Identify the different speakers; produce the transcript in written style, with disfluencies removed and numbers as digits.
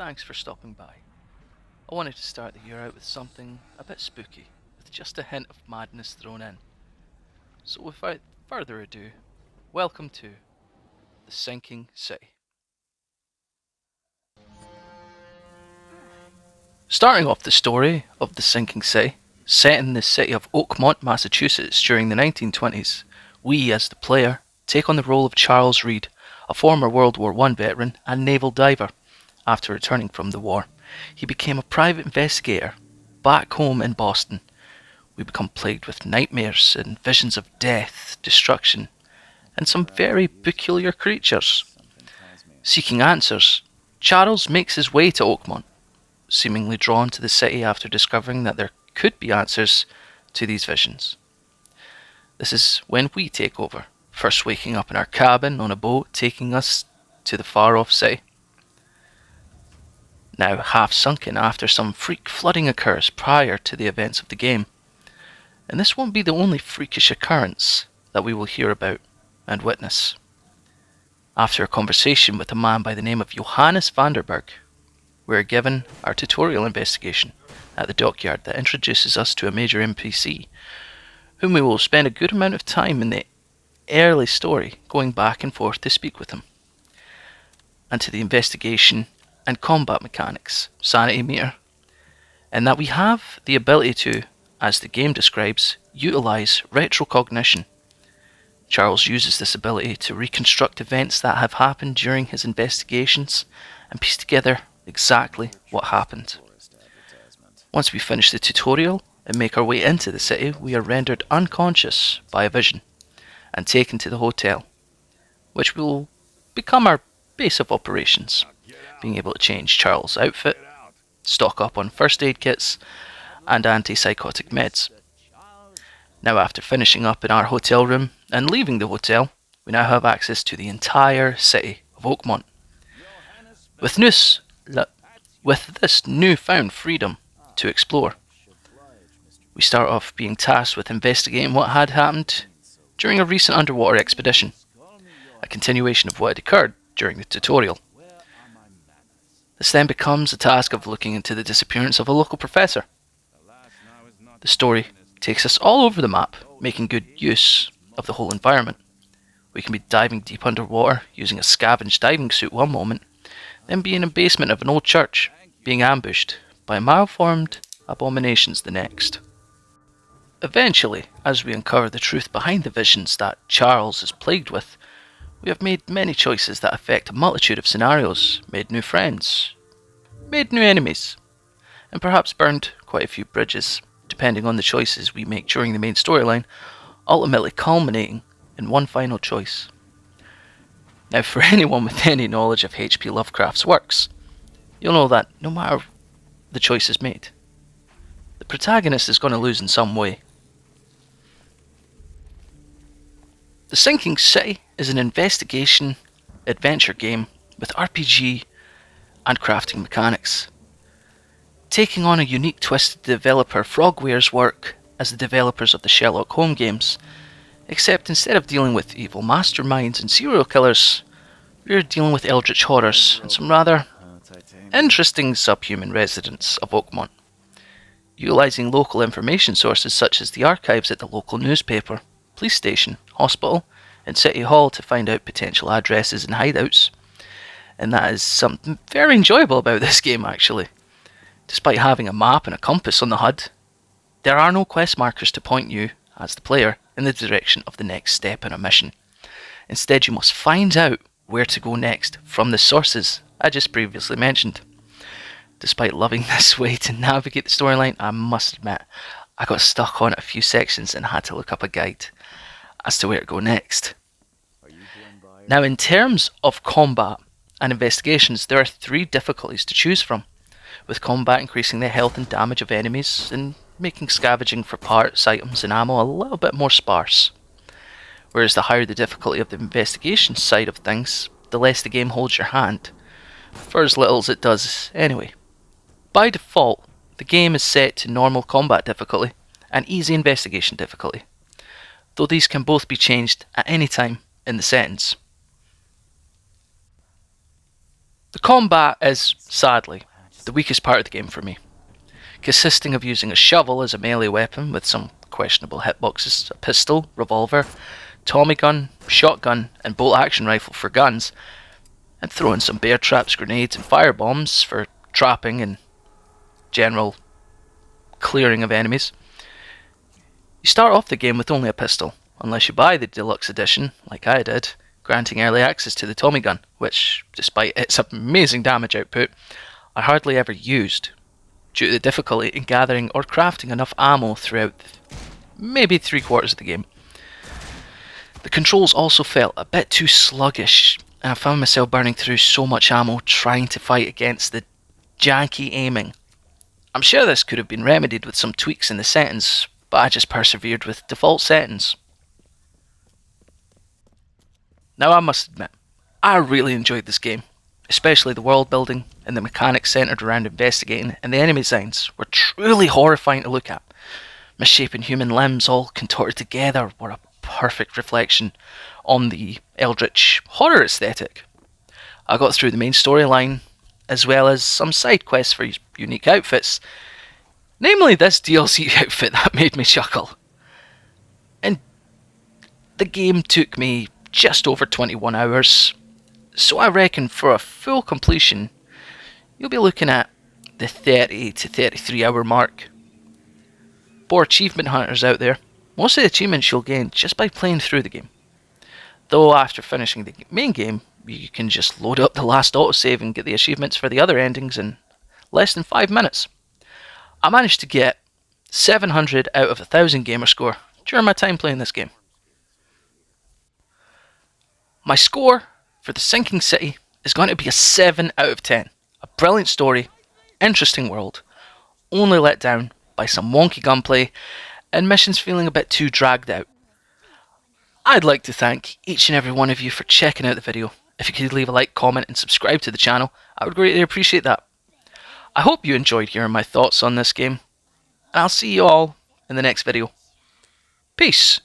Speaker 1: thanks for stopping by. I wanted to start the year out with something a bit spooky, with just a hint of madness thrown in. So without further ado, welcome to The Sinking City. Starting off the story of The Sinking City, set in the city of Oakmont, Massachusetts during the 1920s, we, as the player, take on the role of Charles Reed, a former World War I veteran and naval diver. After returning from the war, he became a private investigator. Back home in Boston, we become plagued with nightmares and visions of death, destruction, and some very peculiar creatures. Seeking answers, Charles makes his way to Oakmont, seemingly drawn to the city after discovering that there could be answers to these visions. This is when we take over, first waking up in our cabin on a boat taking us to the far-off city. Now half sunken after some freak flooding occurs prior to the events of the game. And this won't be the only freakish occurrence that we will hear about and witness. After a conversation with a man by the name of Johannes Vanderberg, we are given our tutorial investigation at the dockyard that introduces us to a major NPC, whom we will spend a good amount of time in the early story going back and forth to speak with him. And to the investigation and combat mechanics, sanity meter, and that we have the ability to, as the game describes, utilise retrocognition. Charles uses this ability to reconstruct events that have happened during his investigations and piece together exactly what happened. Once we finish the tutorial and make our way into the city, we are rendered unconscious by a vision and taken to the hotel, which will become our base of operations, being able to change Charles' outfit, stock up on first aid kits, and antipsychotic meds. Now, after finishing up in our hotel room and leaving the hotel, we now have access to the entire city of Oakmont. With this newfound freedom to explore, we start off being tasked with investigating what had happened during a recent underwater expedition, a continuation of what had occurred during the tutorial. This then becomes a task of looking into the disappearance of a local professor. The story takes us all over the map, making good use of the whole environment. We can be diving deep underwater, using a scavenged diving suit one moment, then be in a basement of an old church, being ambushed by malformed abominations the next. Eventually, as we uncover the truth behind the visions that Charles is plagued with, we have made many choices that affect a multitude of scenarios, made new friends, made new enemies, and perhaps burned quite a few bridges, depending on the choices we make during the main storyline, ultimately culminating in one final choice. Now, for anyone with any knowledge of H.P. Lovecraft's works, you'll know that no matter the choices made, the protagonist is going to lose in some way. The Sinking City is an investigation adventure game with RPG and crafting mechanics, taking on a unique twist to developer Frogwares' work as the developers of the Sherlock Holmes games, except instead of dealing with evil masterminds and serial killers, we're dealing with eldritch horrors and some rather interesting subhuman residents of Oakmont, utilising local information sources such as the archives at the local newspaper, police station, hospital, and city hall to find out potential addresses and hideouts. And that is something very enjoyable about this game, actually. Despite having a map and a compass on the HUD, there are no quest markers to point you, as the player, in the direction of the next step in a mission. Instead, you must find out where to go next from the sources I just previously mentioned. Despite loving this way to navigate the storyline, I must admit, I got stuck on a few sections and had to look up a guide as to where to go next. Now, in terms of combat and investigations, there are 3 difficulties to choose from, with combat increasing the health and damage of enemies and making scavenging for parts, items and ammo a little bit more sparse. Whereas the higher the difficulty of the investigation side of things, the less the game holds your hand, for as little as it does anyway. By default, the game is set to normal combat difficulty and easy investigation difficulty, though these can both be changed at any time in the settings. The combat is, sadly, the weakest part of the game for me, consisting of using a shovel as a melee weapon with some questionable hitboxes, a pistol, revolver, Tommy gun, shotgun, and bolt action rifle for guns, and throwing some bear traps, grenades, and firebombs for trapping and general clearing of enemies. You start off the game with only a pistol, unless you buy the deluxe edition, like I did, granting early access to the Tommy gun, which, despite its amazing damage output, I hardly ever used, due to the difficulty in gathering or crafting enough ammo throughout maybe 3/4 of the game. The controls also felt a bit too sluggish, and I found myself burning through so much ammo trying to fight against the janky aiming. I'm sure this could have been remedied with some tweaks in the settings, but I just persevered with default settings. Now I must admit, I really enjoyed this game, especially the world building and the mechanics centred around investigating, and the enemy designs were truly horrifying to look at. Misshapen human limbs all contorted together were a perfect reflection on the eldritch horror aesthetic. I got through the main storyline, as well as some side quests for unique outfits, namely this DLC outfit that made me chuckle. And the game took me just over 21 hours, so I reckon for a full completion, you'll be looking at the 30 to 33 hour mark. For achievement hunters out there, most of the achievements you'll gain just by playing through the game. Though after finishing the main game, you can just load up the last autosave and get the achievements for the other endings in less than 5 minutes. I managed to get 700 out of 1000 gamer score during my time playing this game. My score for The Sinking City is going to be a 7 out of 10. A brilliant story, interesting world, only let down by some wonky gunplay and missions feeling a bit too dragged out. I'd like to thank each and every one of you for checking out the video. If you could leave a like, comment and subscribe to the channel, I would greatly appreciate that. I hope you enjoyed hearing my thoughts on this game, and I'll see you all in the next video. Peace!